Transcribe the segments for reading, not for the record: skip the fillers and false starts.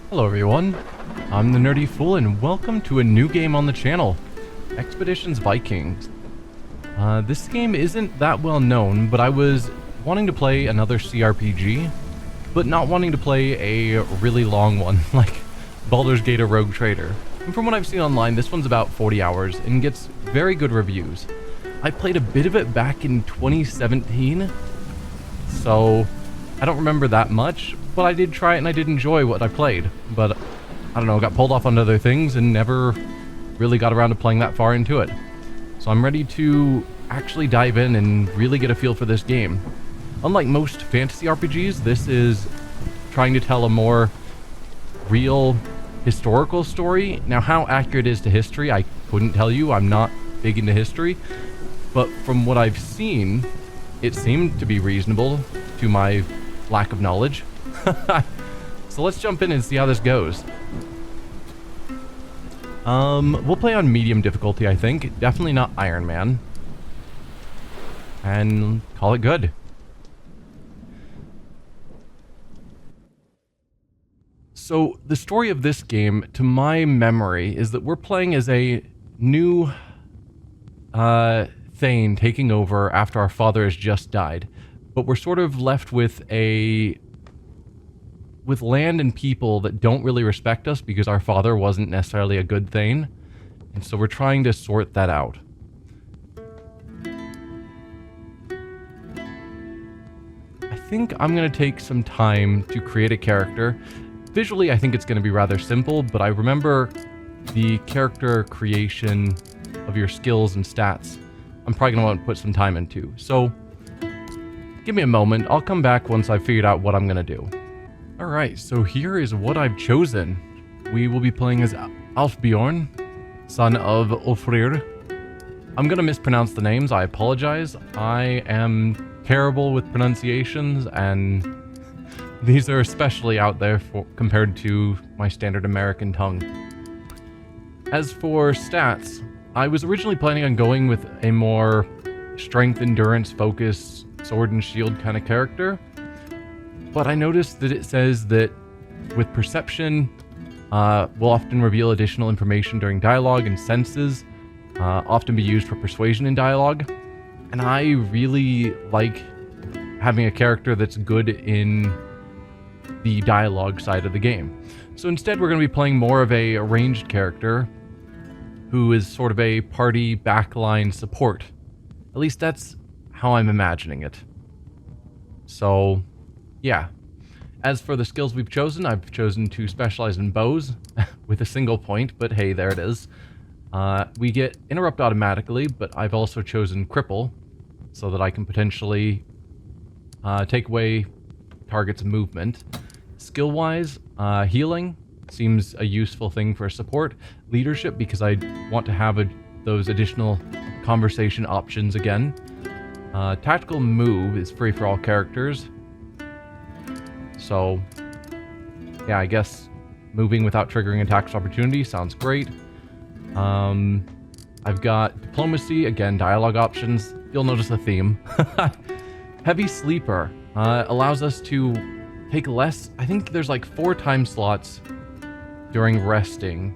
Hello everyone, I'm the Nerdy Fool and welcome to a new game on the channel, Expeditions Vikings. This game isn't that well known, but I was wanting to play another CRPG, but not wanting to play a really long one like Baldur's Gate or Rogue Trader. And from what I've seen online, this one's about 40 hours and gets very good reviews. I played a bit of it back in 2017, so I don't remember that much, but I did try it and I did enjoy what I played. But I don't know, got pulled off on other things and never really got around to playing that far into it. So I'm ready to actually dive in and really get a feel for this game. Unlike most fantasy RPGs, this is trying to tell a more real historical story. Now, how accurate it is to history, I couldn't tell you. I'm not big into history. But from what I've seen, it seemed to be reasonable to my lack of knowledge. So let's jump in and see how this goes. We'll play on medium difficulty, I think. Definitely not Iron Man. And call it good. So the story of this game, to my memory, is that we're playing as a new Thane taking over after our father has just died. But we're sort of left with land and people that don't really respect us because our father wasn't necessarily a good Thane. And so we're trying to sort that out. I think I'm going to take some time to create a character. Visually, I think it's going to be rather simple, but I remember the character creation of your skills and stats I'm probably going to want to put some time into. So give me a moment. I'll come back once I've figured out what I'm going to do. Alright, so here is what I've chosen. We will be playing as Alfbjorn, son of Ulfrir. I'm going to mispronounce the names. I apologize. I am terrible with pronunciations, and these are especially out there compared to my standard American tongue. As for stats, I was originally planning on going with a more strength, endurance, focus, sword and shield kind of character. But I noticed that it says that with perception, will often reveal additional information during dialogue, and senses often be used for persuasion in dialogue. And I really like having a character that's good in the dialogue side of the game. So instead, we're going to be playing more of a ranged character who is sort of a party backline support. At least that's how I'm imagining it. So yeah. As for the skills we've chosen, I've chosen to specialize in bows with a single point, but hey, there it is. We get interrupt automatically, but I've also chosen cripple so that I can potentially take away target's movement. Skill-wise, healing seems a useful thing for support. Leadership, because I want to have those additional conversation options again. Tactical move is free for all characters. So, yeah, I guess moving without triggering attacks opportunity sounds great. I've got diplomacy, again, dialogue options. You'll notice a theme. Heavy sleeper allows us to take less. I think there's like 4 time slots during resting.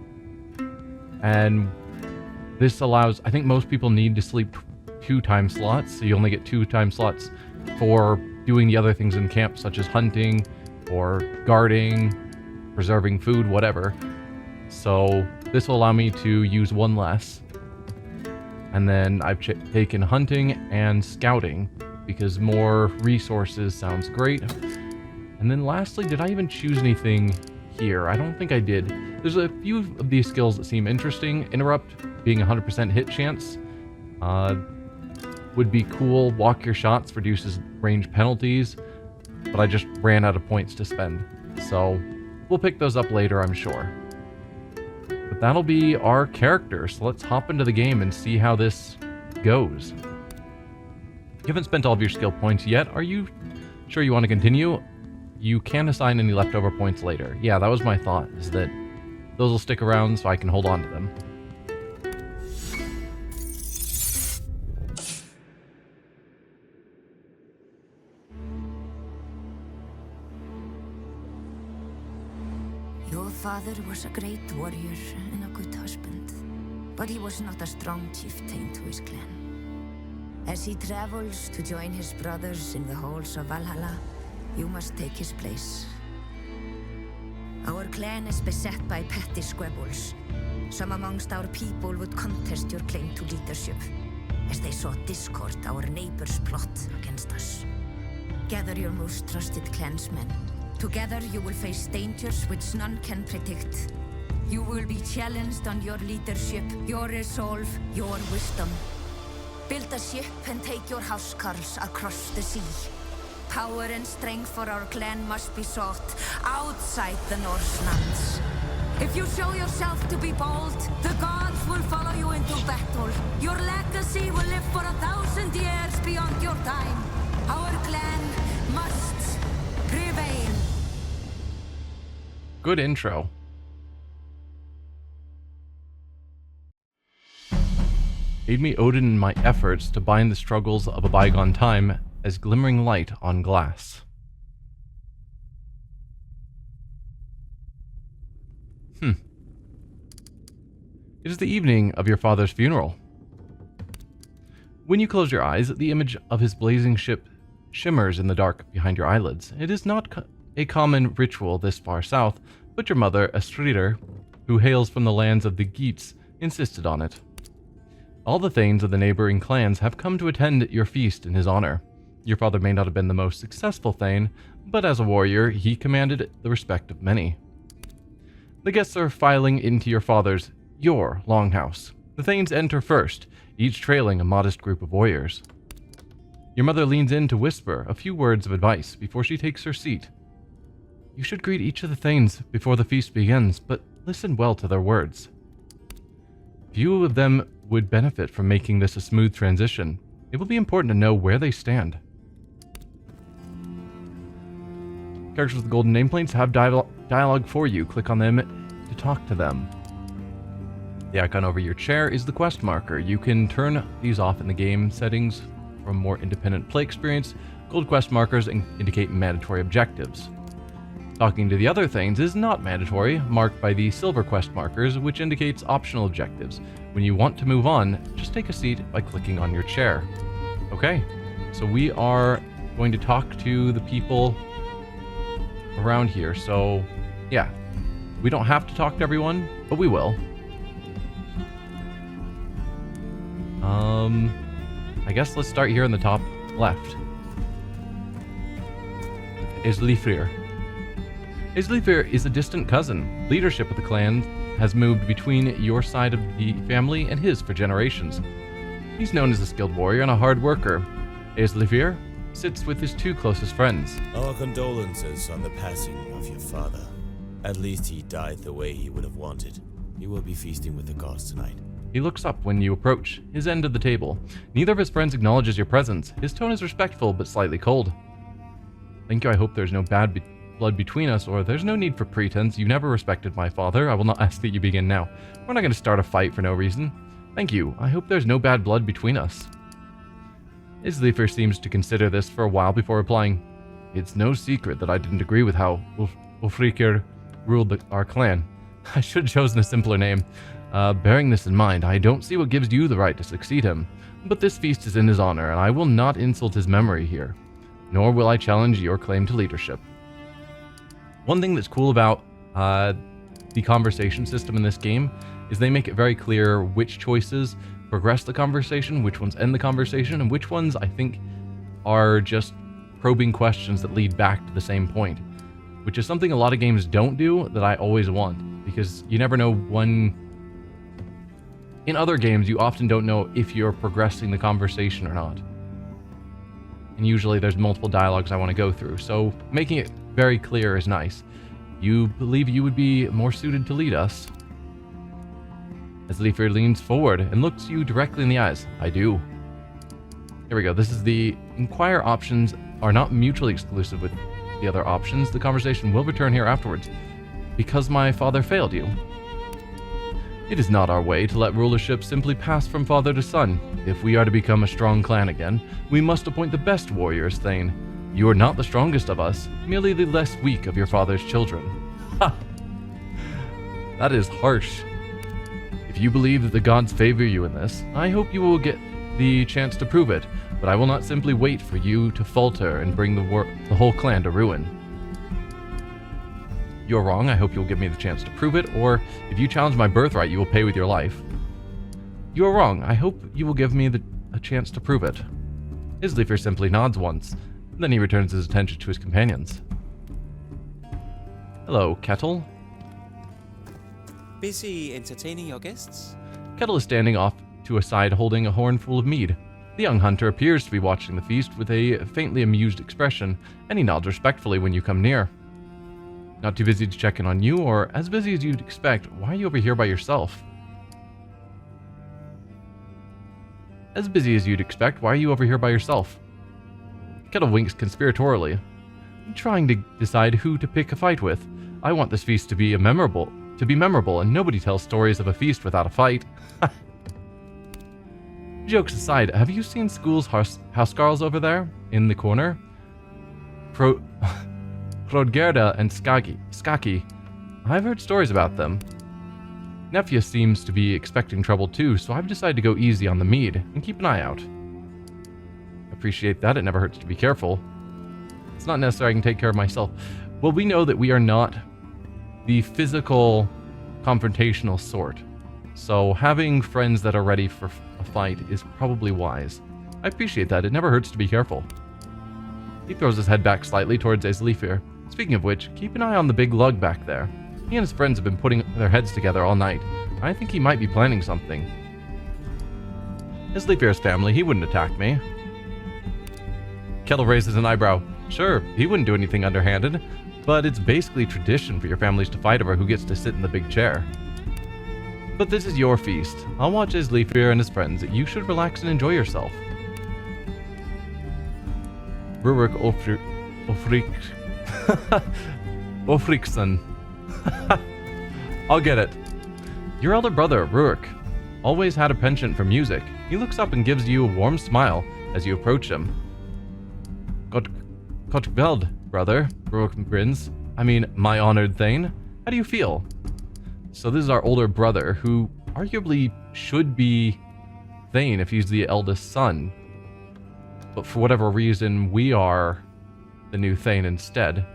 And this allows, I think most people need to sleep 2 time slots. So you only get 2 time slots for doing the other things in camp, such as hunting or guarding, preserving food, whatever. So this will allow me to use 1 less. And then I've taken hunting and scouting because more resources sounds great. And then lastly, did I even choose anything here? I don't think I did. There's a few of these skills that seem interesting. Interrupt being 100% hit chance would be cool. Walk your shots reduces range penalties, but I just ran out of points to spend. So we'll pick those up later, I'm sure. But that'll be our character, so let's hop into the game and see how this goes. You haven't spent all of your skill points yet. Are you sure you want to continue? You can assign any leftover points later. Yeah, that was my thought, is that those will stick around so I can hold on to them. Your father was a great warrior and a good husband, but he was not a strong chieftain to his clan. As he travels to join his brothers in the halls of Valhalla, you must take his place. Our clan is beset by petty squabbles. Some amongst our people would contest your claim to leadership, as they saw discord our neighbors plot against us. Gather your most trusted clansmen. Together you will face dangers which none can predict. You will be challenged on your leadership, your resolve, your wisdom. Build a ship and take your huscarls across the sea. Power and strength for our clan must be sought outside the Norse lands. If you show yourself to be bold, the gods will follow you into battle. Your legacy will live for 1,000 years beyond your time. Our clan must prevail. Good intro. Aid me, Odin, in my efforts to bind the struggles of a bygone time as glimmering light on glass. It is the evening of your father's funeral. When you close your eyes, the image of his blazing ship shimmers in the dark behind your eyelids. It is not a common ritual this far south, but your mother, Estridr, who hails from the lands of the Geats, insisted on it. All the thanes of the neighboring clans have come to attend your feast in his honor. Your father may not have been the most successful thane, but as a warrior, he commanded the respect of many. The guests are filing into your longhouse. The thanes enter first, each trailing a modest group of warriors. Your mother leans in to whisper a few words of advice before she takes her seat. You should greet each of the thanes before the feast begins, but listen well to their words. Few of them would benefit from making this a smooth transition. It will be important to know where they stand. Characters with golden nameplates have dialogue for you. Click on them to talk to them. The icon over your chair is the quest marker. You can turn these off in the game settings for a more independent play experience. Gold quest markers indicate mandatory objectives. Talking to the other things is not mandatory, marked by the silver quest markers, which indicates optional objectives. When you want to move on, just take a seat by clicking on your chair. Okay, so we are going to talk to the people around here. So, yeah, we don't have to talk to everyone, but we will. I guess let's start here in the top left. Islifrir. Islifrir is a distant cousin. Leadership of the clan has moved between your side of the family and his for generations. He's known as a skilled warrior and a hard worker. Islifrir sits with his two closest friends. Our condolences on the passing of your father. At least he died the way he would have wanted. He will be feasting with the gods tonight. He looks up when you approach his end of the table. Neither of his friends acknowledges your presence. His tone is respectful but slightly cold. Thank you. I hope there's no bad blood between us, or there's no need for pretense. You never respected my father. I will not ask that you begin now. We're not going to start a fight for no reason. Thank you. I hope there's no bad blood between us. Islifrir seems to consider this for a while before replying. It's no secret that I didn't agree with how Ulfrikr ruled our clan. I should have chosen a simpler name. Bearing this in mind, I don't see what gives you the right to succeed him, but this feast is in his honor, and I will not insult his memory here, nor will I challenge your claim to leadership. One thing that's cool about the conversation system in this game is they make it very clear which choices progress the conversation, which ones end the conversation, and which ones I think are just probing questions that lead back to the same point, which is something a lot of games don't do that I always want, because you never know when... In other games, you often don't know if you're progressing the conversation or not. And usually there's multiple dialogues I want to go through, so making it very clear is nice. You believe you would be more suited to lead us? Islifrir leans forward and looks you directly in the eyes. I do. Here we go. This is the inquire options are not mutually exclusive with the other options. The conversation will return here afterwards. Because my father failed you. It is not our way to let rulership simply pass from father to son. If we are to become a strong clan again, we must appoint the best warriors, Thane. You are not the strongest of us, merely the less weak of your father's children. Ha! That is harsh. If you believe that the gods favor you in this, I hope you will get the chance to prove it, but I will not simply wait for you to falter and bring the whole clan to ruin. You're wrong, I hope you'll give me the chance to prove it, or if you challenge my birthright, you will pay with your life. You are wrong, I hope you will give me a chance to prove it. Isleifr simply nods once, and then he returns his attention to his companions. Hello, Kettle. Busy entertaining your guests? Kettle is standing off to a side holding a horn full of mead. The young hunter appears to be watching the feast with a faintly amused expression, and he nods respectfully when you come near. Not too busy to check in on you, or as busy as you'd expect, why are you over here by yourself? As busy as you'd expect, why are you over here by yourself? Kettle winks conspiratorially. I'm trying to decide who to pick a fight with. I want this feast to be memorable, and nobody tells stories of a feast without a fight. Jokes aside, have you seen School's huscarls over there, in the corner? Hrodgerda and Skaki. I've heard stories about them. Nefja seems to be expecting trouble too, so I've decided to go easy on the mead and keep an eye out. Appreciate that, it never hurts to be careful. It's not necessary, I can take care of myself. Well, we know that we are not the physical, confrontational sort, so having friends that are ready for a fight is probably wise. I appreciate that, it never hurts to be careful. He throws his head back slightly towards Isleifr. Speaking of which, keep an eye on the big lug back there. He and his friends have been putting their heads together all night. I think he might be planning something. Isleifr's family, he wouldn't attack me. Kettle raises an eyebrow. Sure, he wouldn't do anything underhanded, but it's basically tradition for your families to fight over who gets to sit in the big chair. But this is your feast. I'll watch Isleifr and his friends. You should relax and enjoy yourself. Rurik Ofriksson. I'll get it. Your elder brother, Rurik, always had a penchant for music. He looks up and gives you a warm smile as you approach him. Kotveld, brother, Rurik grins. I mean, my honored Thane. How do you feel? So this is our older brother, who arguably should be Thane if he's the eldest son. But for whatever reason, we are the new Thane instead.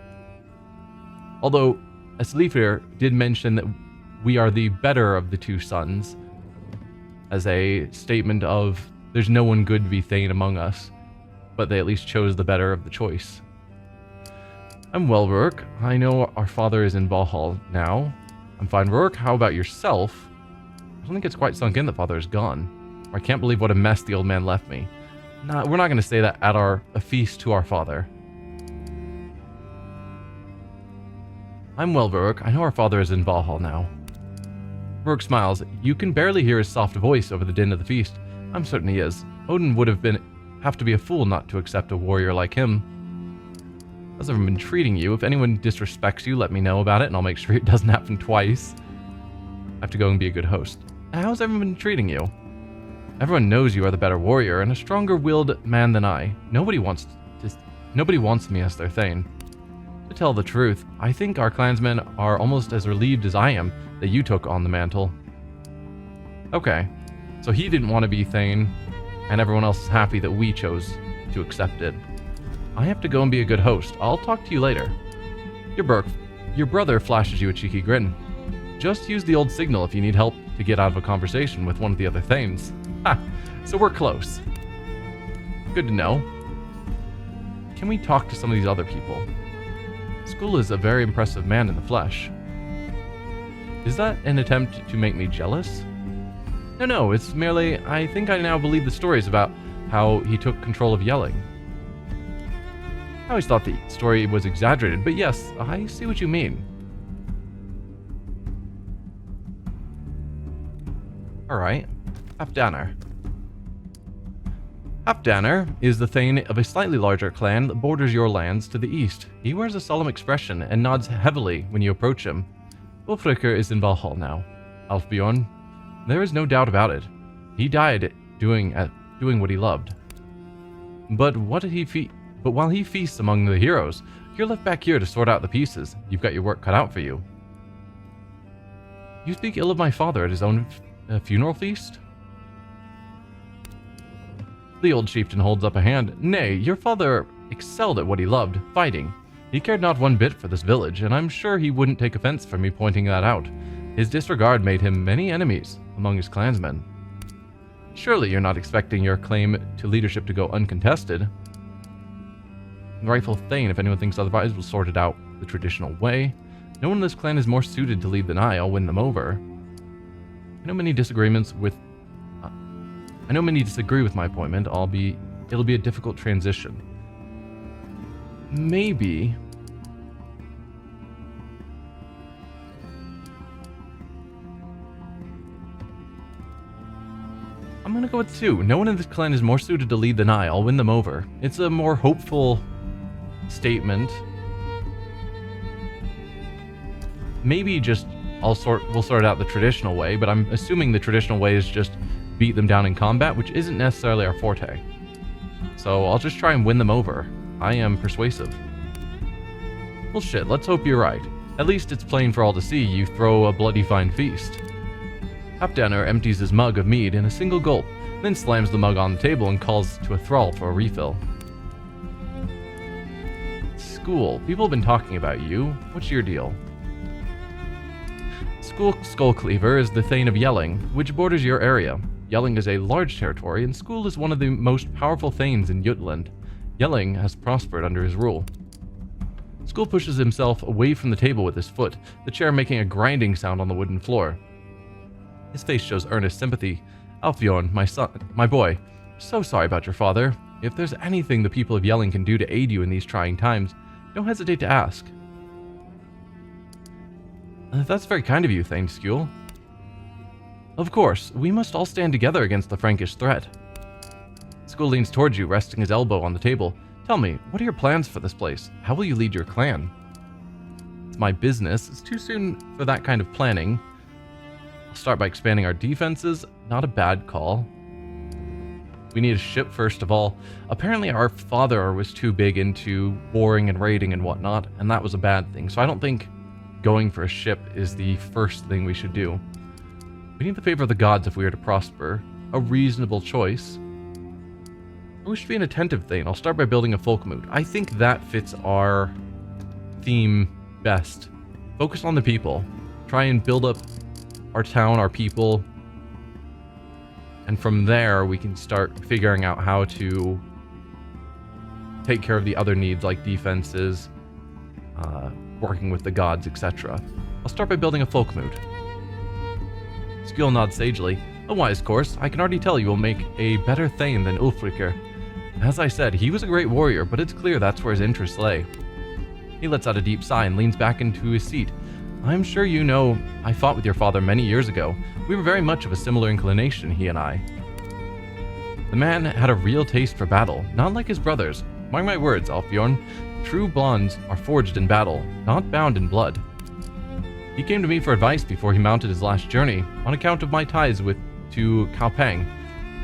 Although, Isleifr did mention that we are the better of the two sons, as a statement of, there's no one good to be Thane among us, but they at least chose the better of the choice. I'm well, Rurik. I know our father is in Valhalla now. I'm fine, Rurik. How about yourself? I don't think it's quite sunk in that father is gone. I can't believe what a mess the old man left me. Nah, we're not going to say that at a feast to our father. I'm well, Rurik. I know our father is in Valhalla now. Rurik smiles. You can barely hear his soft voice over the din of the feast. I'm certain he is. Odin would have to be a fool not to accept a warrior like him. How's everyone been treating you? If anyone disrespects you, let me know about it, and I'll make sure it doesn't happen twice. I have to go and be a good host. How's everyone been treating you? Everyone knows you are the better warrior and a stronger-willed man than I. Nobody wants me as their Thane. To tell the truth, I think our clansmen are almost as relieved as I am that you took on the mantle. Okay, so he didn't want to be Thane, and everyone else is happy that we chose to accept it. I have to go and be a good host. I'll talk to you later. Your brother flashes you a cheeky grin. Just use the old signal if you need help to get out of a conversation with one of the other Thanes. Ha! So we're close. Good to know. Can we talk to some of these other people? School is a very impressive man in the flesh. Is that an attempt to make me jealous? No, it's merely, I think I now believe the stories about how he took control of yelling. I always thought the story was exaggerated, but yes, I see what you mean. Alright, Halfdanr. Halfdanr is the Thane of a slightly larger clan that borders your lands to the east. He wears a solemn expression and nods heavily when you approach him. Ulfricr is in Valhalla now. Alfbjorn, there is no doubt about it. He died doing what he loved. But while he feasts among the heroes, you're left back here to sort out the pieces. You've got your work cut out for you. You speak ill of my father at his own funeral feast? The old chieftain holds up a hand. Nay, your father excelled at what he loved, fighting. He cared not one bit for this village, and I'm sure he wouldn't take offense for me pointing that out. His disregard made him many enemies among his clansmen. Surely you're not expecting your claim to leadership to go uncontested. The rightful Thane, if anyone thinks otherwise, will sort it out the traditional way. No one in this clan is more suited to lead than I'll win them over. I know many disagree with my appointment. It'll be a difficult transition. Maybe I'm gonna go with 2. No one in this clan is more suited to lead than I'll win them over. It's a more hopeful statement. Maybe just we'll sort it out the traditional way, but I'm assuming the traditional way is just beat them down in combat, which isn't necessarily our forte. So I'll just try and win them over. I am persuasive. Well shit, let's hope you're right. At least it's plain for all to see you throw a bloody fine feast. Halfdanner empties his mug of mead in a single gulp, then slams the mug on the table and calls to a thrall for a refill. School. People have been talking about you. What's your deal? Skullcleaver is the Thane of Yelling, which borders your area. Yelling is a large territory, and Skull is one of the most powerful Thanes in Jutland. Yelling has prospered under his rule. Skull pushes himself away from the table with his foot, the chair making a grinding sound on the wooden floor. His face shows earnest sympathy. Alfjorn, my son, my boy, so sorry about your father. If there's anything the people of Yelling can do to aid you in these trying times, don't hesitate to ask. That's very kind of you, Thane Skule. Of course, we must all stand together against the Frankish threat. Skule leans towards you, resting his elbow on the table. Tell me, what are your plans for this place? How will you lead your clan? It's my business. It's too soon for that kind of planning. I'll start by expanding our defenses. Not a bad call. We need a ship first of all. Apparently our father was too big into warring and raiding and whatnot, and that was a bad thing. So I don't think going for a ship is the first thing we should do. We need the favor of the gods if we are to prosper. A reasonable choice. We should be an attentive Thane. I'll start by building a folk mood. I think that fits our theme best. Focus on the people. Try and build up our town, our people. And from there, we can start figuring out how to take care of the other needs like defenses, working with the gods, etc. I'll start by building a folk mood. Skule nods sagely. A wise course. I can already tell you will make a better Thane than Ulfricr. As I said, he was a great warrior, but it's clear that's where his interests lay. He lets out a deep sigh and leans back into his seat. I'm sure you know I fought with your father many years ago. We were very much of a similar inclination, he and I. The man had a real taste for battle, not like his brothers. Mark my words, Alfjorn. True bonds are forged in battle, not bound in blood. He came to me for advice before he mounted his last journey, on account of my ties to Kaupang.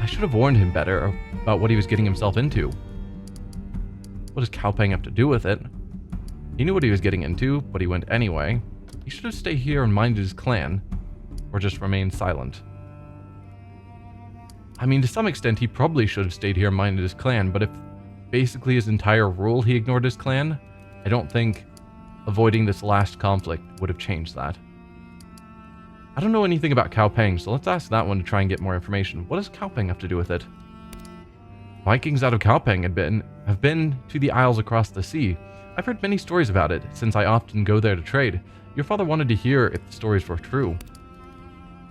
I should have warned him better about what he was getting himself into. What does Kaupang have to do with it? He knew what he was getting into, but he went anyway. He should have stayed here and minded his clan, or just remained silent. I mean, to some extent, he probably should have stayed here and minded his clan, but if basically his entire rule he ignored his clan, I don't think avoiding this last conflict would have changed that. I don't know anything about Kaupang, so let's ask that one to try and get more information. What does Kaupang have to do with it? Vikings out of Kaupang have been to the isles across the sea. I've heard many stories about it, since I often go there to trade. Your father wanted to hear if the stories were true.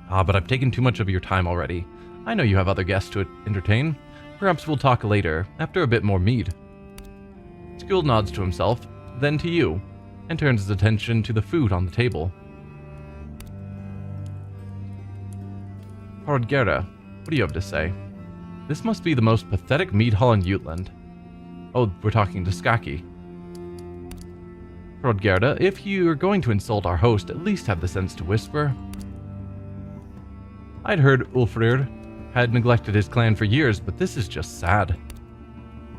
But I've taken too much of your time already. I know you have other guests to entertain. Perhaps we'll talk later, after a bit more mead. Skule nods to himself, then to you, and turns his attention to the food on the table. Hrodgerda, what do you have to say? This must be the most pathetic mead hall in Jutland. Oh, we're talking to Skaki. Hrodgerda, if you're going to insult our host, at least have the sense to whisper. I'd heard Ulfrir had neglected his clan for years, but this is just sad.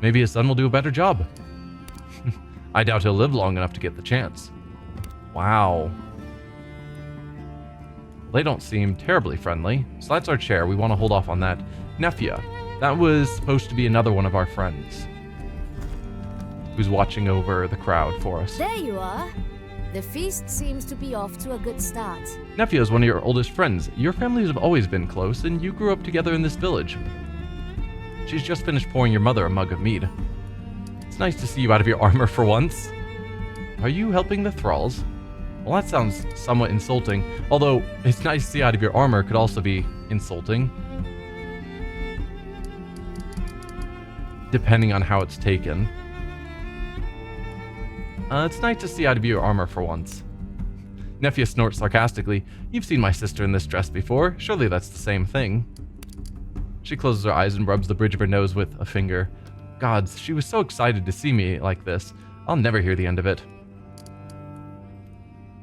Maybe his son will do a better job. I doubt he'll live long enough to get the chance. Wow. They don't seem terribly friendly, so that's our chair. We want to hold off on that. Nefia. That was supposed to be another one of our friends who's watching over the crowd for us. There you are. The feast seems to be off to a good start. Nefia is one of your oldest friends. Your families have always been close, and you grew up together in this village. She's just finished pouring your mother a mug of mead. It's nice to see you out of your armor for once. Are you helping the thralls? Well, that sounds somewhat insulting, although it's nice to see out of your armor could also be insulting, depending on how it's taken. It's nice to see out of your armor for once. Nefia snorts sarcastically. You've seen my sister in this dress before. Surely that's the same thing. She closes her eyes and rubs the bridge of her nose with a finger. Gods, she was so excited to see me like this. I'll never hear the end of it.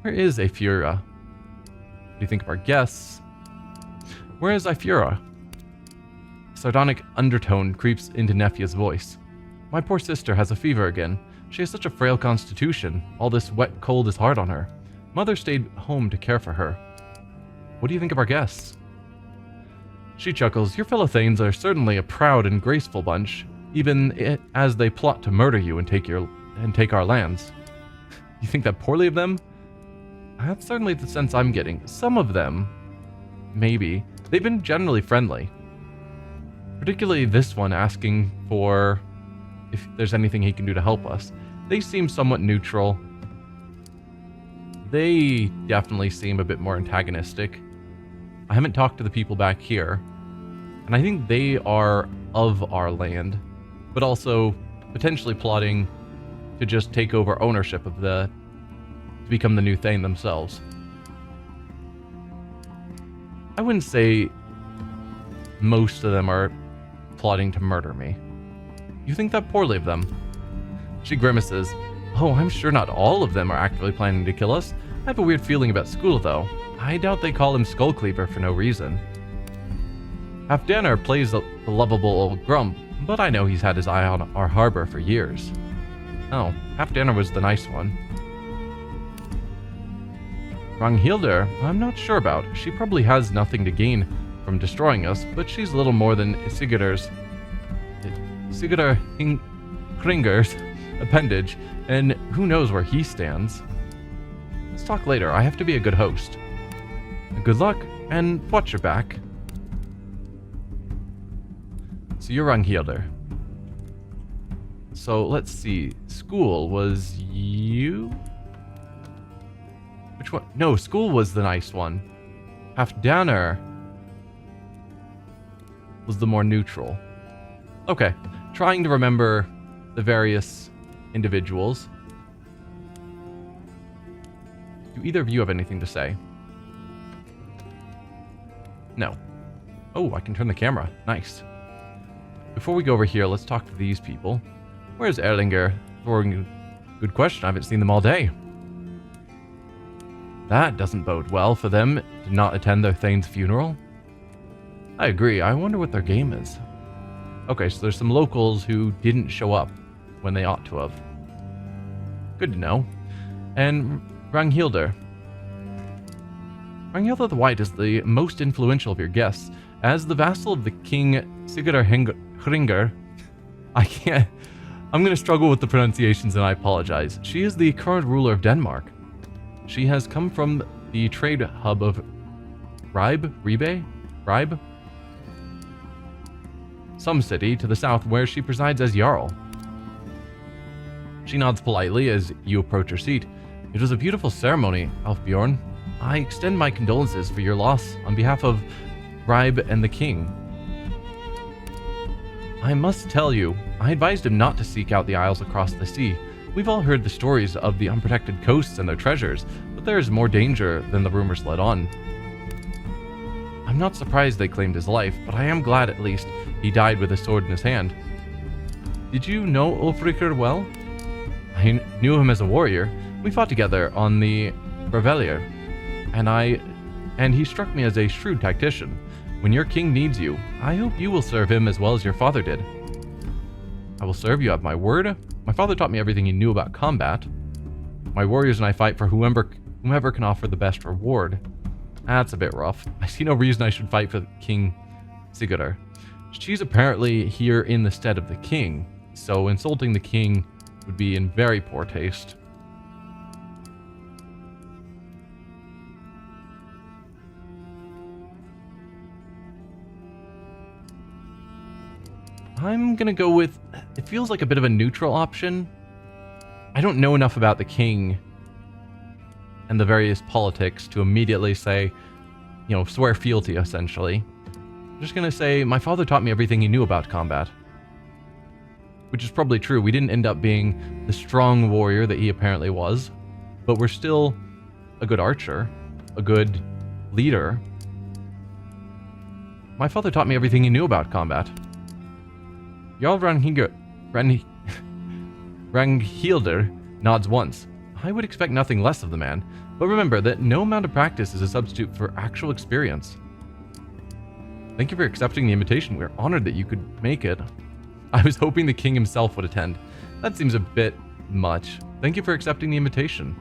Where is Aifura? What do you think of our guests? Where is Aifura? A sardonic undertone creeps into Nefia's voice. My poor sister has a fever again. She has such a frail constitution. All this wet cold is hard on her. Mother stayed home to care for her. What do you think of our guests? She chuckles. Your fellow Thanes are certainly a proud and graceful bunch, even as they plot to murder you and take our lands. You think that poorly of them? That's certainly the sense I'm getting. Some of them, maybe. They've been generally friendly. Particularly this one asking for if there's anything he can do to help us. They seem somewhat neutral. They definitely seem a bit more antagonistic. I haven't talked to the people back here, and I think they are of our land, but also potentially plotting to just take over ownership of to become the new Thane themselves. I wouldn't say most of them are plotting to murder me. You think that poorly of them? She grimaces. Oh, I'm sure not all of them are actively planning to kill us. I have a weird feeling about School, though. I doubt they call him Skullcleaver for no reason. Halfdanner plays the lovable old grump, but I know he's had his eye on our harbor for years. Oh, Halfdanner was the nice one. Ranghilder, I'm not sure about. She probably has nothing to gain from destroying us, but she's little more than Sigurdr Hringer's appendage, and who knows where he stands. Let's talk later. I have to be a good host. Good luck, and watch your back. So you're Ranghilder. So let's see. School was you? Which one? No, School was the nice one. Halfdanner was the more neutral. Okay, trying to remember the various individuals. Do either of you have anything to say? No. Oh, I can turn the camera. Nice. Before we go over here, let's talk to these people. Where's Erlinger? Good question. I haven't seen them all day. That doesn't bode well for them to not attend their Thane's funeral. I agree. I wonder what their game is. Okay, so there's some locals who didn't show up when they ought to have. Good to know. And Ranghilder. Ranghilder the White is the most influential of your guests. As the vassal of the king Sigurdr Hringer, I'm going to struggle with the pronunciations and I apologize. She is the current ruler of Denmark. She has come from the trade hub of Ribe? Some city to the south where she presides as Jarl. She nods politely as you approach her seat. It was a beautiful ceremony, Alfbjorn. I extend my condolences for your loss on behalf of Ribe and the king. I must tell you, I advised him not to seek out the isles across the sea. We've all heard the stories of the unprotected coasts and their treasures, but there is more danger than the rumors let on. I'm not surprised they claimed his life, but I am glad at least he died with a sword in his hand. Did you know Ulfricr well? I knew him as a warrior. We fought together on the Revellier, and he struck me as a shrewd tactician. When your king needs you, I hope you will serve him as well as your father did. I will serve you, have my word. My father taught me everything he knew about combat. My warriors and I fight for whomever can offer the best reward. That's a bit rough. I see no reason I should fight for King Sigurdur. She's apparently here in the stead of the king, so insulting the king would be in very poor taste. I'm gonna go with, it feels like a bit of a neutral option. I don't know enough about the king and the various politics to immediately say, you know, swear fealty, essentially. I'm just gonna say, my father taught me everything he knew about combat. Which is probably true. We didn't end up being the strong warrior that he apparently was, but we're still a good archer, a good leader. My father taught me everything he knew about combat. Jarl Ranghilder nods once. I would expect nothing less of the man, but remember that no amount of practice is a substitute for actual experience. Thank you for accepting the invitation. We're honored that you could make it. I was hoping the king himself would attend. That seems a bit much. Thank you for accepting the invitation.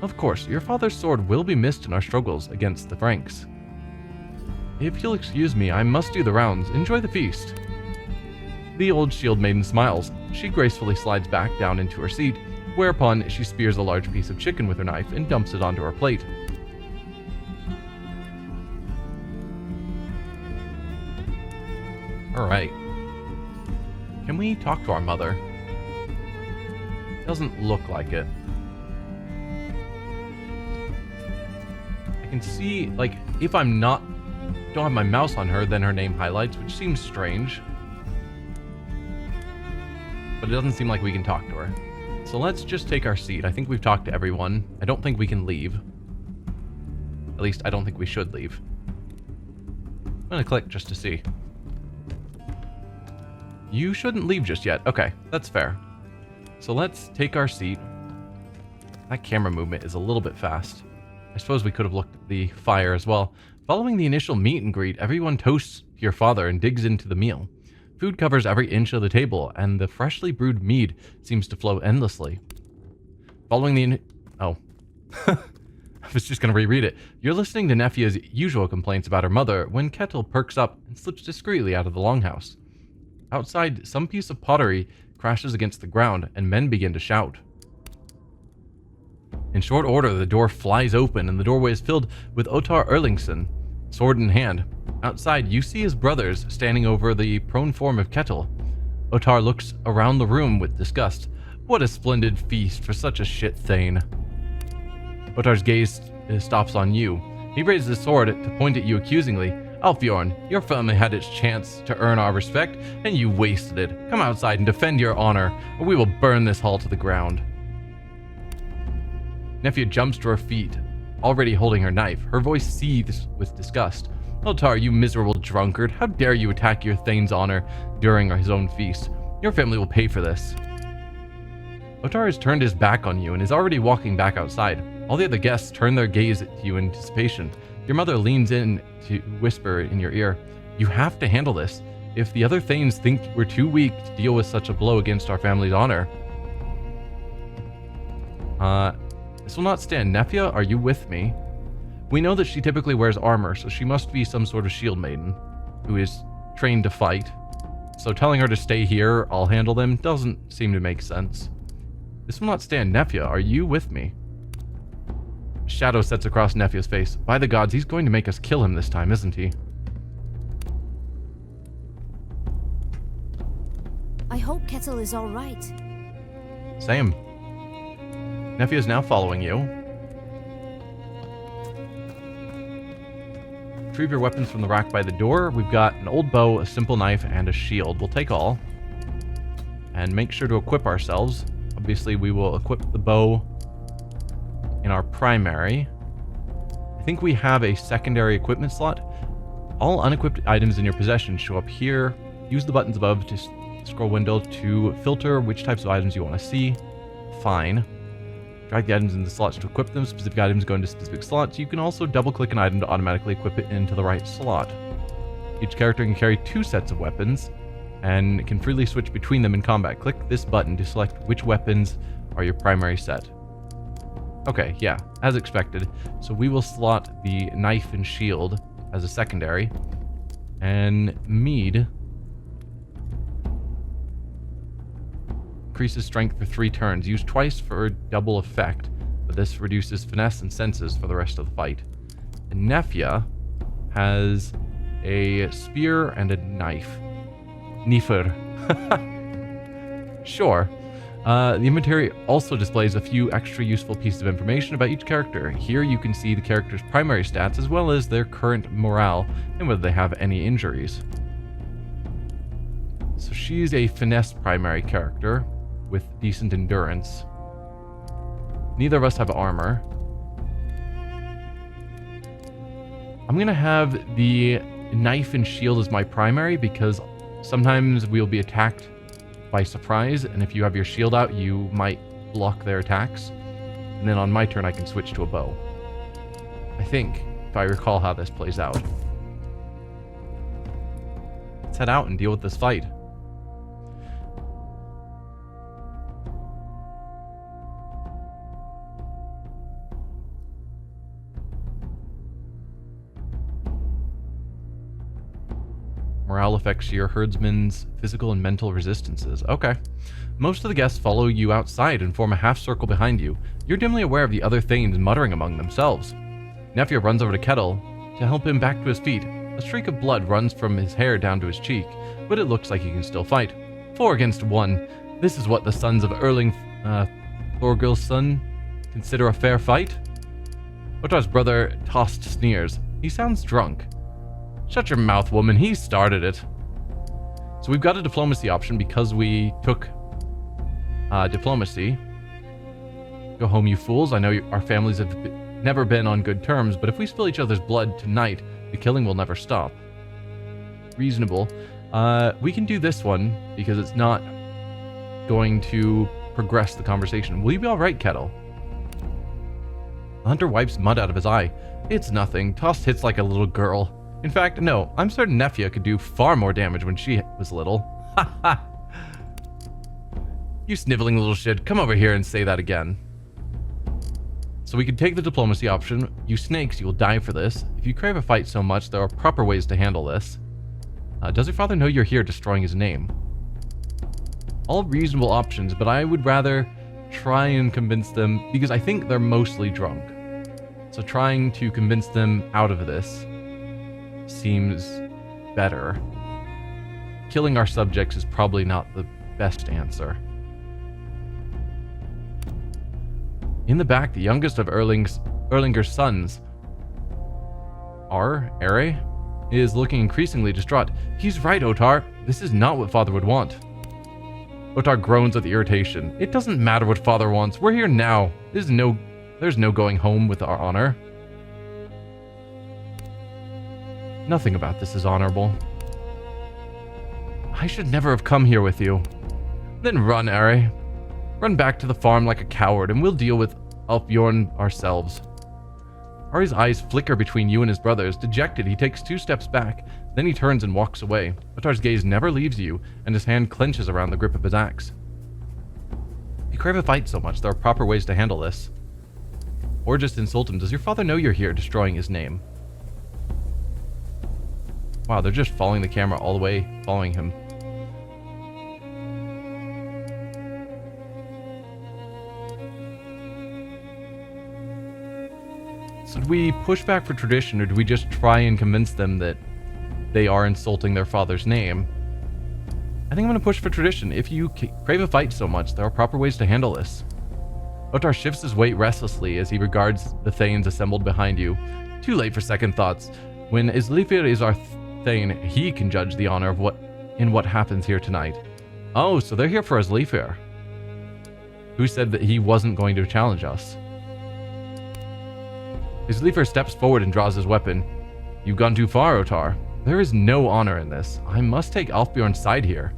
Of course, your father's sword will be missed in our struggles against the Franks. If you'll excuse me, I must do the rounds. Enjoy the feast. The old shield maiden smiles. She gracefully slides back down into her seat, whereupon she spears a large piece of chicken with her knife and dumps it onto her plate. Alright. Can we talk to our mother? Doesn't look like it. I can see, like, if I'm don't have my mouse on her, then her name highlights, which seems strange. But it doesn't seem like we can talk to her. So let's just take our seat. I think we've talked to everyone. I don't think we can leave. At least, I don't think we should leave. I'm gonna click just to see. You shouldn't leave just yet. Okay, that's fair. So let's take our seat. That camera movement is a little bit fast. I suppose we could have looked at the fire as well. Following the initial meet and greet, everyone toasts your father and digs into the meal. Food covers every inch of the table, and the freshly brewed mead seems to flow endlessly. Following the I was just going to reread it. You're listening to Nefia's usual complaints about her mother when Kettle perks up and slips discreetly out of the longhouse. Outside, some piece of pottery crashes against the ground, and men begin to shout. In short order, the door flies open, and the doorway is filled with Ottar Erlingsson, sword in hand. Outside, you see his brothers standing over the prone form of Kettle. Ottar looks around the room with disgust. What a splendid feast for such a shit thane. Ottar's gaze stops on you. He raises his sword to point at you accusingly. Alfjorn, your family had its chance to earn our respect, and you wasted it. Come outside and defend your honor, or we will burn this hall to the ground. Nefia jumps to her feet, already holding her knife. Her voice seethes with disgust. Ottar, you miserable drunkard, how dare you attack your thane's honor during his own feast? Your family will pay for this. Ottar has turned his back on you and is already walking back outside. All the other guests turn their gaze at you in anticipation. Your mother leans in to whisper in your ear, you have to handle this. If the other thanes think we're too weak to deal with such a blow against our family's honor. This will not stand. Nefia, are you with me? We know that she typically wears armor, so she must be some sort of shield maiden who is trained to fight. So telling her to stay here, I'll handle them, doesn't seem to make sense. This will not stand. Nefia, are you with me? A shadow sets across Nefia's face. By the gods, he's going to make us kill him this time, isn't he? I hope Kettle is all right. Same. Nefia is now following you. Retrieve your weapons from the rack by the door. We've got an old bow, a simple knife, and a shield. We'll take all. And make sure to equip ourselves. Obviously, we will equip the bow in our primary. I think we have a secondary equipment slot. All unequipped items in your possession show up here. Use the buttons above to scroll window to filter which types of items you want to see. Fine. Drag the items into slots to equip them. Specific items go into specific slots. You can also double-click an item to automatically equip it into the right slot. Each character can carry 2 sets of weapons and can freely switch between them in combat. Click this button to select which weapons are your primary set. Okay, yeah, as expected. So we will slot the knife and shield as a secondary. And mead increases strength for 3 turns. Use twice for double effect, but this reduces finesse and senses for the rest of the fight. And Nefia has a spear and a knife. Nifr. Sure. The inventory also displays a few extra useful pieces of information about each character. Here you can see the character's primary stats as well as their current morale and whether they have any injuries. So she's a finesse primary character with decent endurance. Neither of us have armor. I'm going to have the knife and shield as my primary because sometimes we'll be attacked by surprise, and if you have your shield out, you might block their attacks. And then on my turn, I can switch to a bow. I think, if I recall how this plays out. Let's head out and deal with this fight. Morale affects your herdsman's physical and mental resistances. Okay. Most of the guests follow you outside and form a half circle behind you. You're dimly aware of the other Thanes muttering among themselves. Nefia runs over to Kettle to help him back to his feet. A streak of blood runs from his hair down to his cheek, but it looks like he can still fight. 4 against 1. This is what the sons of Erling Thorgilsson consider a fair fight? Ottar's brother tossed sneers. He sounds drunk. Shut your mouth, woman. He started it. So we've got a diplomacy option because we took diplomacy. Go home, you fools. I know our families have never been on good terms, but if we spill each other's blood tonight, the killing will never stop. Reasonable. We can do this one because it's not going to progress the conversation. Will you be all right, Kettle? The hunter wipes mud out of his eye. It's nothing. Tossed hits like a little girl. In fact, no, I'm certain Nefia could do far more damage when she was little. Ha ha! You sniveling little shit, come over here and say that again. So we could take the diplomacy option. You snakes, you will die for this. If you crave a fight so much, there are proper ways to handle this. Does your father know you're here destroying his name? All reasonable options, but I would rather try and convince them, because I think they're mostly drunk. So trying to convince them out of this seems better. Killing our subjects is probably not the best answer. In the back, the youngest of Erlinger's sons, Ere, is looking increasingly distraught. He's right, Ottar. This is not what father would want. Ottar groans with irritation. It doesn't matter what father wants. We're here now. There's no going home with our honor. Nothing about this is honorable. I should never have come here with you. Then run, Ari. Run back to the farm like a coward, and we'll deal with Alfbjorn ourselves. Ari's eyes flicker between you and his brothers. Dejected, he takes 2 steps back. Then he turns and walks away. Ottar's gaze never leaves you, and his hand clenches around the grip of his axe. You crave a fight so much, there are proper ways to handle this. Or just insult him. Does your father know you're here, destroying his name? Wow, they're just following the camera all the way, following him. So do we push back for tradition, or do we just try and convince them that they are insulting their father's name? I think I'm going to push for tradition. If you crave a fight so much, there are proper ways to handle this. Ottar shifts his weight restlessly as he regards the Thanes assembled behind you. Too late for second thoughts. When Islifir is our Thane, he can judge the honor of what happens here tonight. Oh, so they're here for Islifir. Who said that he wasn't going to challenge us? Islifir steps forward and draws his weapon. You've gone too far, Ottar. There is no honor in this. I must take Alfbjorn's side here.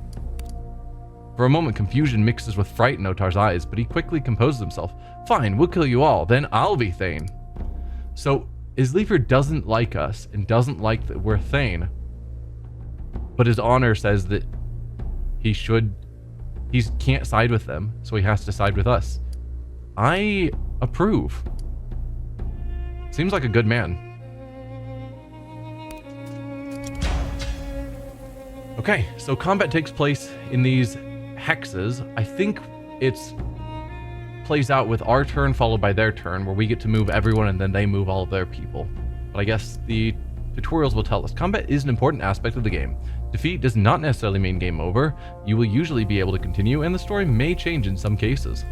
For a moment, confusion mixes with fright in Ottar's eyes, but he quickly composes himself. Fine, we'll kill you all, then I'll be Thane. So, Islifir doesn't like us, and doesn't like that we're Thane. But his honor says that he can't side with them, so he has to side with us. I Approve. Seems like a good man. Okay, so combat takes place in these hexes. I think it's plays out with our turn followed by their turn, where we get to move everyone and then they move all of their people. But I guess the tutorials will tell us. Combat is an important aspect of the game. Defeat does not necessarily mean game over. You will usually be able to continue, and the story may change in some cases.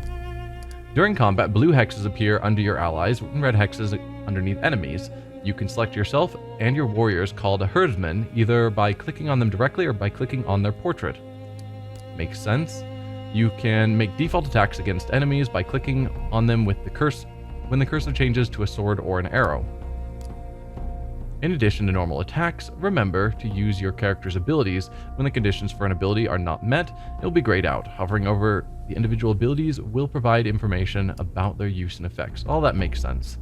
During combat, blue hexes appear under your allies and red hexes underneath enemies. You can select yourself and your warriors called a herdsman, either by clicking on them directly or by clicking on their portrait. Makes sense. You can make default attacks against enemies by clicking on them with the when the cursor changes to a sword or an arrow. In addition to normal attacks, remember to use your character's abilities. When the conditions for an ability are not met, it'll be grayed out. Hovering over the individual abilities will provide information about their use and effects. All that makes sense.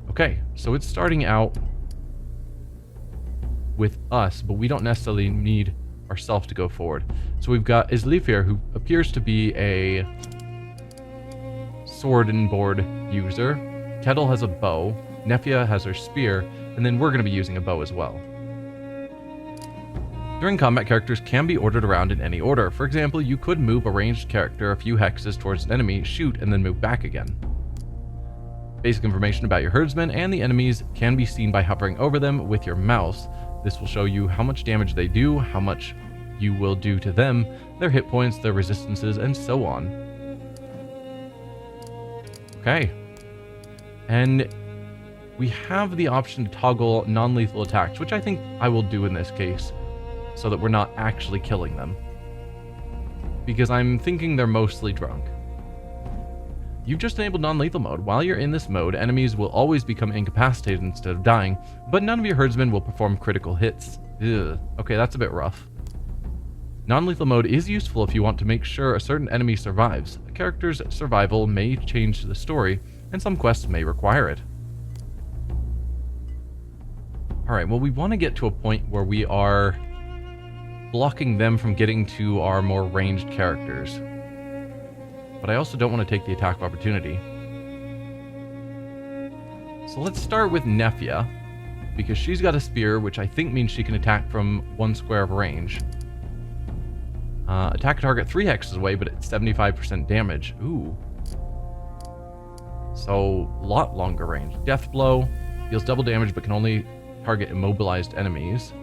Okay, so it's starting out with us, but we don't necessarily need ourselves to go forward. So we've got Islifir, who appears to be a sword and board user. Kettle has a bow. Nefia has her spear, and then we're going to be using a bow as well. During combat, characters can be ordered around in any order. For example, you could move a ranged character a few hexes towards an enemy, shoot, and then move back again. Basic information about your herdsmen and the enemies can be seen by hovering over them with your mouse. This will show you how much damage they do, how much you will do to them, their hit points, their resistances, and so on. Okay. And we have the option to toggle non-lethal attacks, which I think I will do in this case, so that we're not actually killing them. Because I'm thinking they're mostly drunk. You've just enabled non-lethal mode. While you're in this mode, enemies will always become incapacitated instead of dying, but none of your herdsmen will perform critical hits. Ugh. Okay, that's a bit rough. Non-lethal mode is useful if you want to make sure a certain enemy survives. A character's survival may change the story, and some quests may require it. Alright, well, we want to get to a point where we are blocking them from getting to our more ranged characters. But I also don't want to take the attack of opportunity. So let's start with Nefia, because she's got a spear, which I think means she can attack from 1 square of range. Attack a target 3 hexes away, but it's 75% damage. Ooh. So, a lot longer range. Death Blow deals double damage, but can only target immobilized enemies.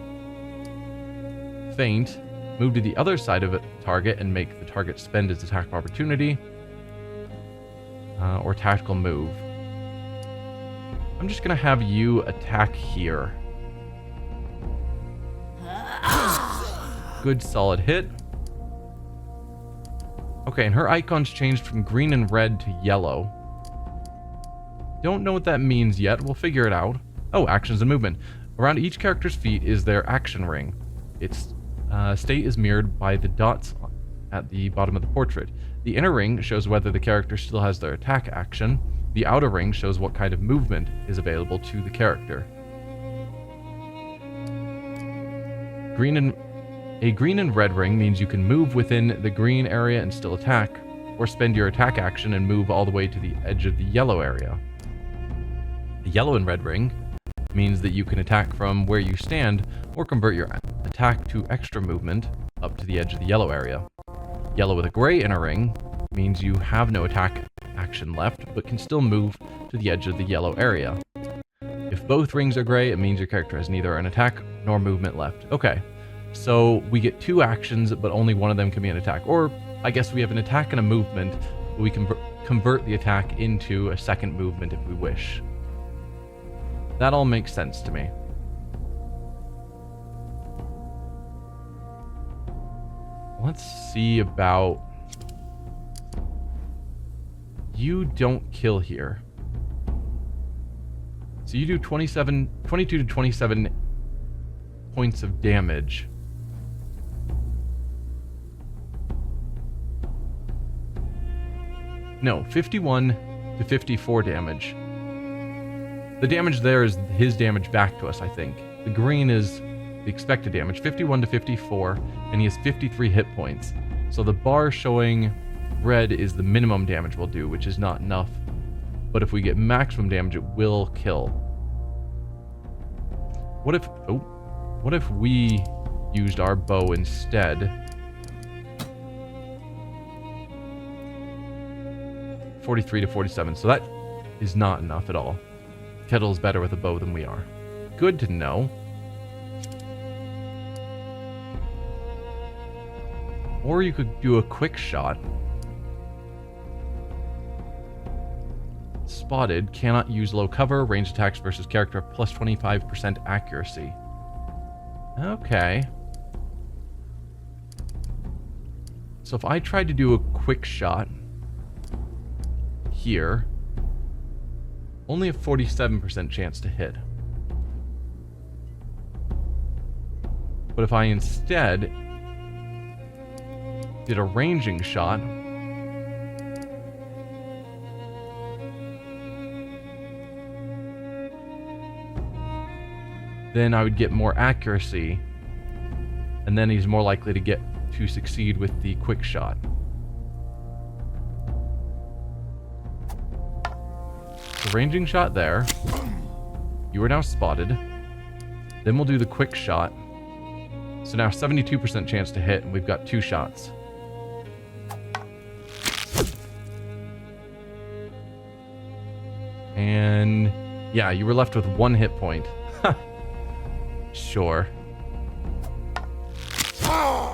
Feint. Move to the other side of a target and make the target spend its attack of opportunity. Or tactical move. I'm just going to have you attack here. Good solid hit. Okay, and her icon's changed from green and red to yellow. Don't know what that means yet. We'll figure it out. Oh, actions and movement. Around each character's feet is their action ring. Its state is mirrored by the dots at the bottom of the portrait. The inner ring shows whether the character still has their attack action. The outer ring shows what kind of movement is available to the character. A green and red ring means you can move within the green area and still attack, or spend your attack action and move all the way to the edge of the yellow area. A yellow and red ring means that you can attack from where you stand, or convert your attack to extra movement up to the edge of the yellow area. Yellow with a gray inner ring means you have no attack action left, but can still move to the edge of the yellow area. If both rings are gray, it means your character has neither an attack nor movement left. Okay, so we get 2 actions, but only one of them can be an attack. Or, I guess we have an attack and a movement, but we can convert the attack into a second movement if we wish. That all makes sense to me. Let's see about... You don't kill here. So you do 22 to 27 points of damage. No, 51 to 54 damage. The damage there is his damage back to us, I think. The green is the expected damage, 51 to 54, and he has 53 hit points. So the bar showing red is the minimum damage we'll do, which is not enough. But if we get maximum damage, it will kill. What if we used our bow instead? 43 to 47, so that is not enough at all. Kettle is better with a bow than we are. Good to know. Or you could do a quick shot. Spotted, cannot use low cover, range attacks versus character, plus 25% accuracy. Okay. So if I tried to do a quick shot here, only a 47% chance to hit. But if I instead did a ranging shot, then I would get more accuracy, and then he's more likely to succeed with the quick shot. The ranging shot there. You are now spotted. Then we'll do the quick shot. So now 72% chance to hit, and we've got 2 shots. And yeah, you were left with 1 hit point. Sure.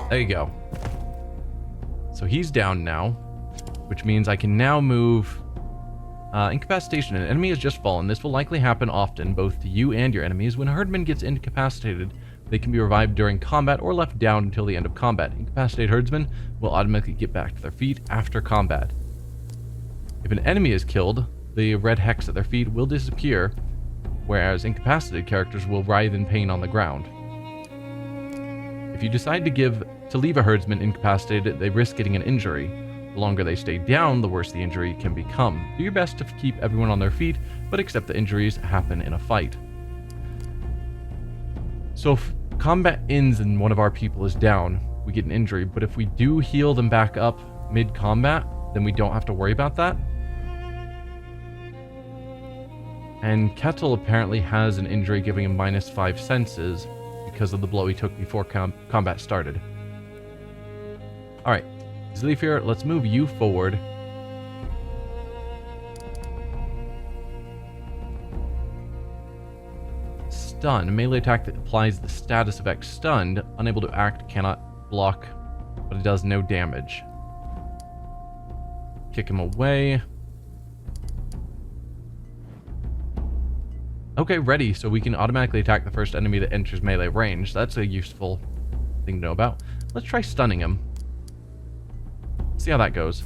There you go. So he's down now, which means I can now move incapacitation. An enemy has just fallen. This will likely happen often, both to you and your enemies. When a herdman gets incapacitated, they can be revived during combat or left down until the end of combat. Incapacitated herdsmen will automatically get back to their feet after combat. If an enemy is killed, the red hex at their feet will disappear, whereas incapacitated characters will writhe in pain on the ground. If you decide to leave a herdsman incapacitated, they risk getting an injury. The longer they stay down, the worse the injury can become. Do your best to keep everyone on their feet, but accept that injuries happen in a fight. So if combat ends and one of our people is down, we get an injury, but if we do heal them back up mid-combat, then we don't have to worry about that. And Kettle apparently has an injury giving him -5 senses because of the blow he took before combat started. Alright, Zilifir, let's move you forward. Stun. Melee attack that applies the status effect stunned. Unable to act, cannot block, but it does no damage. Kick him away. Okay, ready, so we can automatically attack the first enemy that enters melee range. That's a useful thing to know about. Let's try stunning him. See how that goes.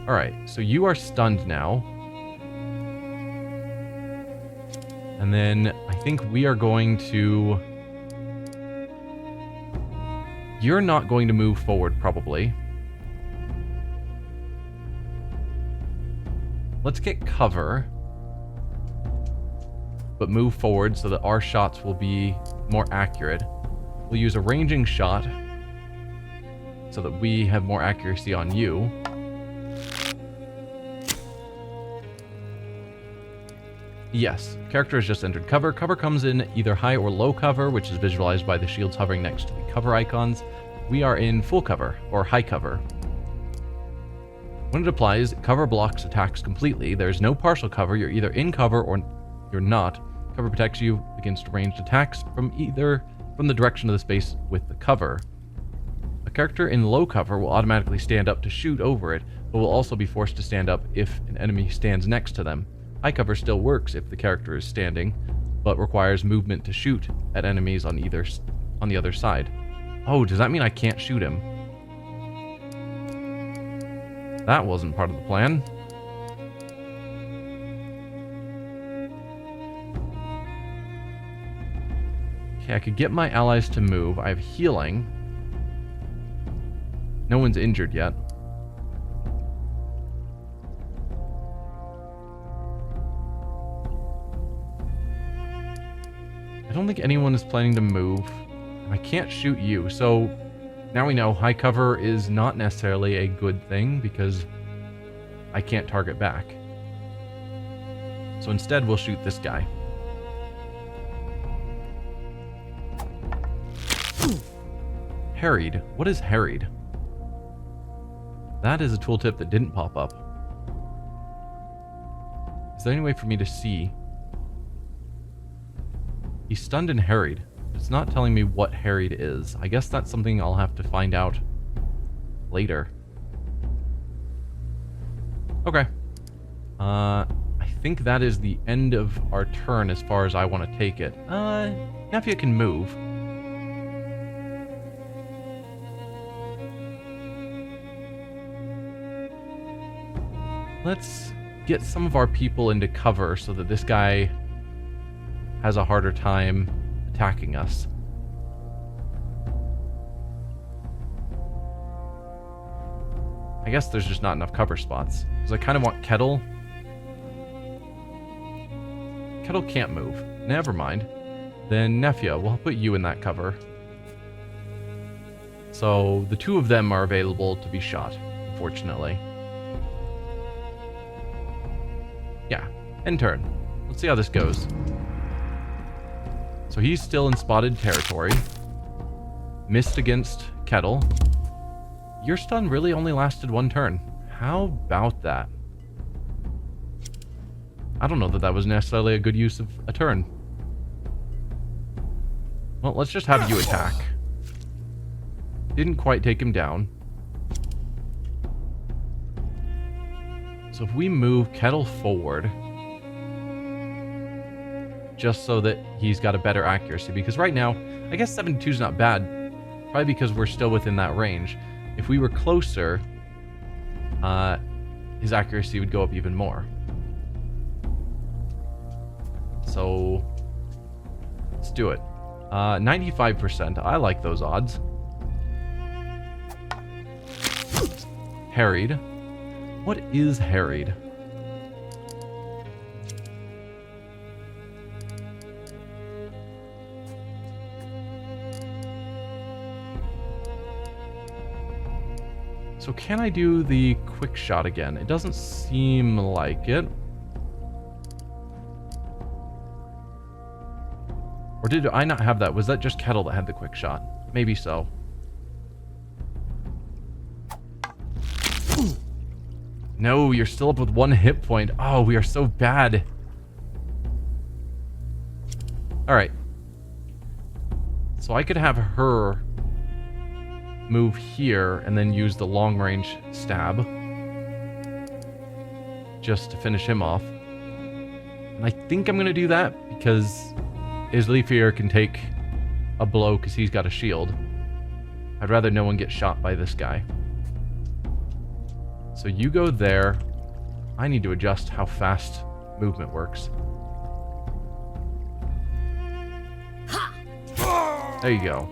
Alright, so you are stunned now. And then I think we are going to... You're not going to move forward, probably. Let's get cover, but move forward so that our shots will be more accurate. We'll use a ranging shot so that we have more accuracy on you. Yes, character has just entered cover. Cover comes in either high or low cover, which is visualized by the shields hovering next to the cover icons. We are in full cover, or high cover. When it applies, cover blocks attacks completely. There's no partial cover. You're either in cover or you're not. Cover protects you against ranged attacks from the direction of the space with the cover. A character in low cover will automatically stand up to shoot over it, but will also be forced to stand up if an enemy stands next to them. High cover still works if the character is standing, but requires movement to shoot at enemies on the other side. Oh, does that mean I can't shoot him? That wasn't part of the plan. Okay, I could get my allies to move. I have healing. No one's injured yet. I don't think anyone is planning to move. I can't shoot you, so Now we know high cover is not necessarily a good thing because I can't target back. So instead we'll shoot this guy. Harried. What is harried? That is a tooltip that didn't pop up. Is there any way for me to see? He's stunned and harried. It's not telling me what harried is. I guess that's something I'll have to find out later. Okay. I think that is the end of our turn as far as I want to take it. Nefia can move. Let's get some of our people into cover so that this guy has a harder time attacking us. I guess there's just not enough cover spots. Because I kind of want Kettle. Kettle can't move. Never mind. Then Nefia, we'll put you in that cover. So the two of them are available to be shot, unfortunately. Yeah, end turn. Let's see how this goes. So he's still in spotted territory. Missed against Kettle. Your stun really only lasted one turn. How about that? I don't know that that was necessarily a good use of a turn. Well, let's just have you attack. Didn't quite take him down. So if we move Kettle forward, just so that he's got a better accuracy, because right now, I guess 72 is not bad, probably because we're still within that range. If we were closer, his accuracy would go up even more. So let's do it. 95%. I like those odds. Harried. What is harried? So can I do the quick shot again? It doesn't seem like it. Or did I not have that? Was that just Kettle that had the quick shot? Maybe so. No, you're still up with 1 hit point. Oh, we are so bad. Alright. So I could have her move here and then use the long range stab just to finish him off. And I think I'm going to do that because Isleifir can take a blow because he's got a shield. I'd rather no one get shot by this guy. So you go there. I need to adjust how fast movement works. There you go.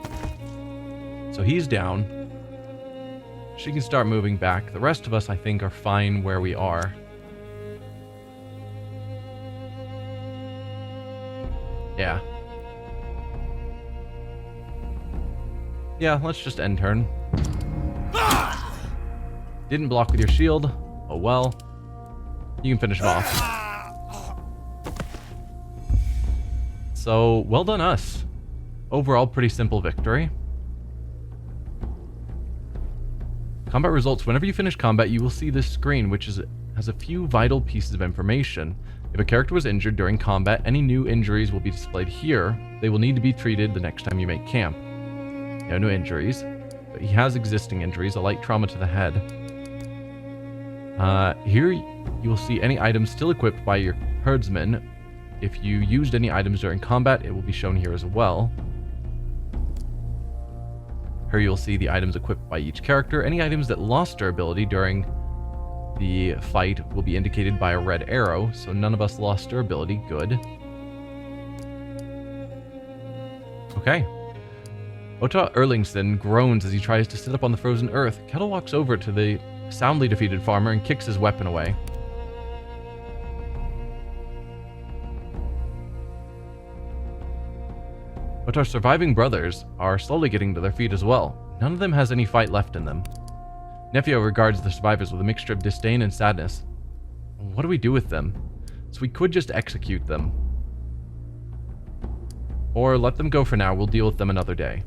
So he's down. She can start moving back. The rest of us, I think, are fine where we are. Yeah. Yeah, let's just end turn. Didn't block with your shield. Oh well. You can finish him off. So, well done us. Overall, pretty simple victory. Combat results. Whenever you finish combat, you will see this screen, which has a few vital pieces of information. If a character was injured during combat, any new injuries will be displayed here. They will need to be treated the next time you make camp. No injuries, but he has existing injuries, a light trauma to the head. Here you will see any items still equipped by your herdsman. If you used any items during combat, it will be shown here as well. Here you'll see the items equipped by each character. Any items that lost durability during the fight will be indicated by a red arrow, so none of us lost durability. Good. Okay. Ota Erlingsson groans as he tries to sit up on the frozen earth. Kettle walks over to the soundly defeated farmer and kicks his weapon away. But our surviving brothers are slowly getting to their feet as well. None of them has any fight left in them. Nefio regards the survivors with a mixture of disdain and sadness. What do we do with them? So we could just execute them. Or let them go for now, we'll deal with them another day.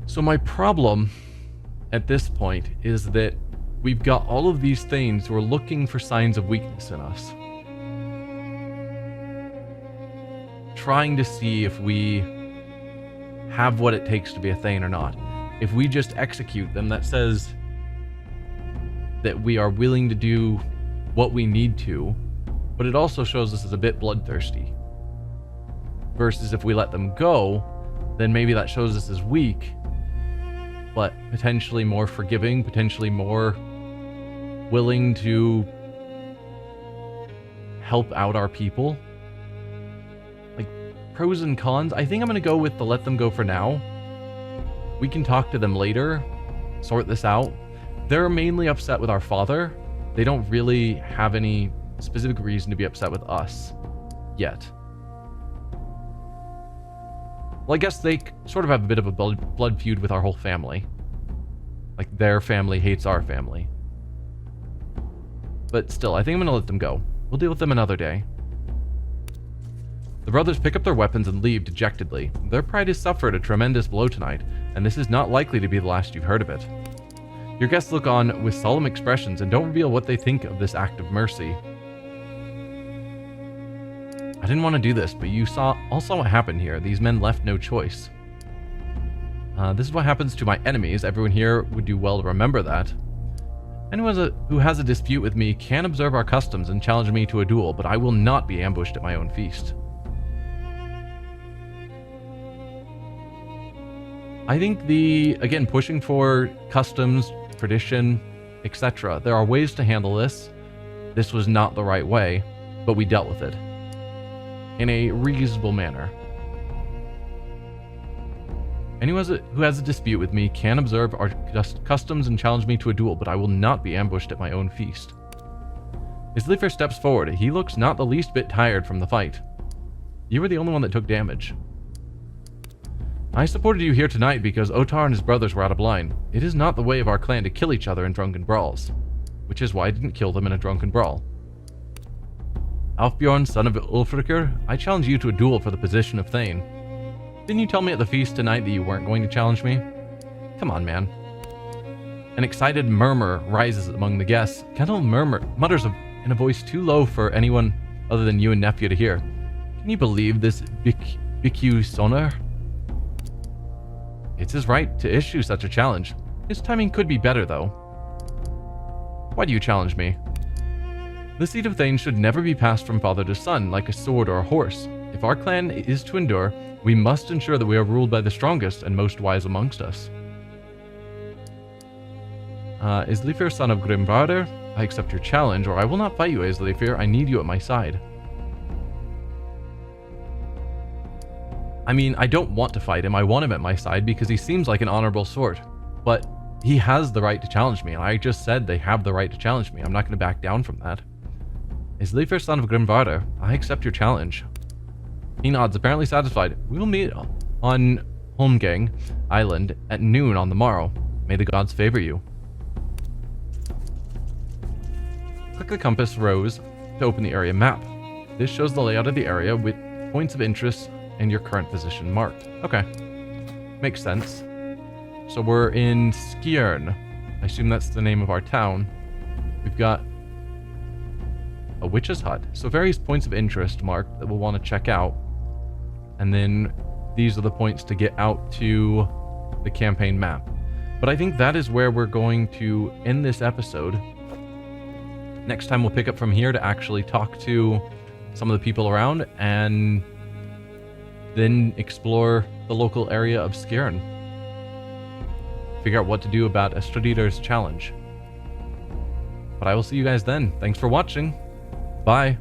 So my problem at this point is that we've got all of these things who are looking for signs of weakness in us. Trying to see if we have what it takes to be a Thane or not. If we just execute them, that says that we are willing to do what we need to, but it also shows us as a bit bloodthirsty. Versus if we let them go, then maybe that shows us as weak, but potentially more forgiving, potentially more willing to help out our people. Like, pros and cons. I think I'm going to go with the let them go for now. We can talk to them later, sort this out. They're mainly upset with our father. They don't really have any specific reason to be upset with us yet. Well, I guess they sort of have a bit of a blood feud with our whole family. Like, their family hates our family. But still, I think I'm going to let them go. We'll deal with them another day. The brothers pick up their weapons and leave dejectedly. Their pride has suffered a tremendous blow tonight, and this is not likely to be the last you've heard of it. Your guests look on with solemn expressions and don't reveal what they think of this act of mercy. I didn't want to do this, but you all saw what happened here. These men left no choice. This is what happens to my enemies. Everyone here would do well to remember that. Anyone who has a dispute with me can observe our customs and challenge me to a duel, but I will not be ambushed at my own feast. I think again, pushing for customs, tradition, etc. There are ways to handle this. This was not the right way, but we dealt with it in a reasonable manner. Anyone who has a dispute with me can observe our customs and challenge me to a duel, but I will not be ambushed at my own feast. Islifer steps forward. He looks not the least bit tired from the fight. You were the only one that took damage. I supported you here tonight because Otar and his brothers were out of line. It is not the way of our clan to kill each other in drunken brawls, which is why I didn't kill them in a drunken brawl. Alfbjorn, son of Ulfricr, I challenge you to a duel for the position of Thane. Didn't you tell me at the feast tonight that you weren't going to challenge me? Come on, man. An excited murmur rises among the guests. Kendall mutters in a voice too low for anyone other than you and Nephew to hear. Can you believe this Bikku Sonar? It's his right to issue such a challenge. His timing could be better, though. Why do you challenge me? The seat of Thane should never be passed from father to son, like a sword or a horse. If our clan is to endure, we must ensure that we are ruled by the strongest and most wise amongst us. Islifer, son of Grimvarder, I accept your challenge, or I will not fight you, Islifer. I need you at my side. I mean, I don't want to fight him. I want him at my side because he seems like an honorable sort. But he has the right to challenge me, and I just said they have the right to challenge me. I'm not going to back down from that. Islifer, son of Grimvarder, I accept your challenge. He nods, apparently satisfied. We will meet on Holmgang Island at noon on the morrow. May the gods favor you. Click the compass rose to open the area map. This shows the layout of the area with points of interest and your current position marked. Okay. Makes sense. So we're in Skjern. I assume that's the name of our town. We've got a witch's hut. So various points of interest marked that we'll want to check out. And then these are the points to get out to the campaign map. But I think that is where we're going to end this episode. Next time we'll pick up from here to actually talk to some of the people around and then explore the local area of Skjern. Figure out what to do about Estradider's challenge. But I will see you guys then. Thanks for watching. Bye.